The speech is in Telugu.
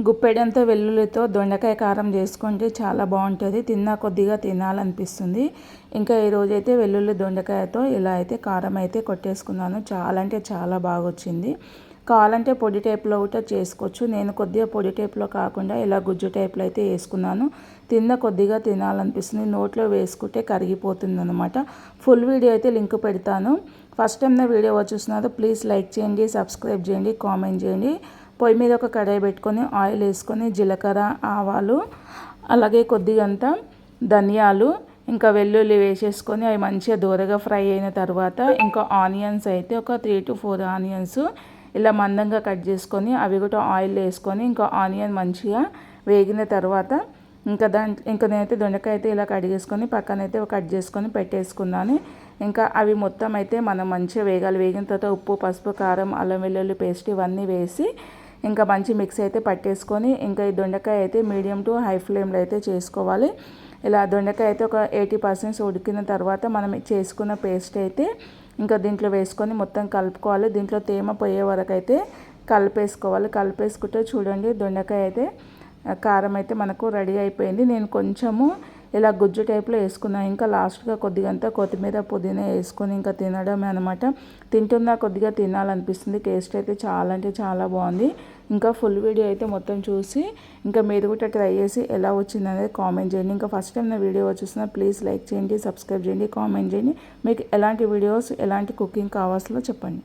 గుప్పెడంత వెల్లుల్లితో దొండకాయ కారం చేసుకుంటే చాలా బాగుంటుంది. తిన్నా కొద్దిగా తినాలనిపిస్తుంది. ఇంకా ఈరోజైతే వెల్లుల్లి దొండకాయతో ఇలా అయితే కారం అయితే కొట్టేసుకున్నాను. చాలా అంటే చాలా బాగా వచ్చింది. కావాలంటే పొడి టైప్లో కూడా చేసుకోవచ్చు. నేను కొద్దిగా పొడి టైప్లో కాకుండా ఇలా గుజ్జు టైప్లో అయితే వేసుకున్నాను. కొద్దిగా తినాలనిపిస్తుంది. నోట్లో వేసుకుంటే కరిగిపోతుంది అనమాట. ఫుల్ వీడియో అయితే లింక్ పెడతాను. ఫస్ట్ టైం నా వీడియో చూస్తున్నారు ప్లీజ్ లైక్ చేయండి, సబ్స్క్రైబ్ చేయండి, కామెంట్ చేయండి. పొయ్యి మీద ఒక కడాయి పెట్టుకొని ఆయిల్ వేసుకొని జీలకర్ర, ఆవాలు, అలాగే కొద్దిగంత ధనియాలు, ఇంకా వెల్లుల్లి వేసేసుకొని అవి మంచిగా దూరగా ఫ్రై అయిన తర్వాత ఇంకా ఆనియన్స్ అయితే ఒక 3 to 4 ఆనియన్స్ ఇలా మందంగా కట్ చేసుకొని అవి కూడా ఆయిల్ వేసుకొని ఇంకా ఆనియన్ మంచిగా వేగిన తర్వాత ఇంకా నేనైతే దొండకాయ అయితే ఇలా కడిగేసుకొని పక్కనైతే కట్ చేసుకొని పెట్టేసుకున్నాను. ఇంకా అవి మొత్తం అయితే మనం మంచిగా వేగాలి. వేగిన తర్వాత ఉప్పు, పసుపు, కారం, అల్లం వెల్లుల్లి పేస్ట్ ఇవన్నీ వేసి ఇంకా మంచి మిక్స్ అయితే పట్టేసుకొని ఇంకా ఈ దొండకాయ అయితే మీడియం టు హై ఫ్లేమ్లో అయితే చేసుకోవాలి. ఇలా దొండకాయ అయితే ఒక 80% ఉడికిన తర్వాత మనం చేసుకున్న పేస్ట్ అయితే ఇంకా దీంట్లో వేసుకొని మొత్తం కలుపుకోవాలి. దీంట్లో తేమ పోయే వరకు అయితే కలిపేసుకోవాలి. కలిపేసుకుంటే చూడండి దొండకాయ అయితే కారం అయితే మనకు రెడీ అయిపోయింది. నేను కొంచెము ఇలా గుజ్జు టైప్లో వేసుకున్నాను. ఇంకా లాస్ట్గా కొద్దిగంత కొత్తిమీర, పుదీనా వేసుకొని ఇంకా తినడమే అనమాట. తింటున్నా కొద్దిగా తినాలనిపిస్తుంది. టేస్ట్ అయితే చాలా అంటే చాలా బాగుంది. ఇంకా ఫుల్ వీడియో అయితే మొత్తం చూసి ఇంకా మీరు కూడా ట్రై చేసి ఎలా వచ్చింది అనేది కామెంట్ చేయండి. ఇంకా ఫస్ట్ టైం నా వీడియో చూసినా ప్లీజ్ లైక్ చేయండి, సబ్స్క్రైబ్ చేయండి, కామెంట్ చేయండి. మీకు ఎలాంటి వీడియోస్, ఎలాంటి కుకింగ్ కావాల్సిందో చెప్పండి.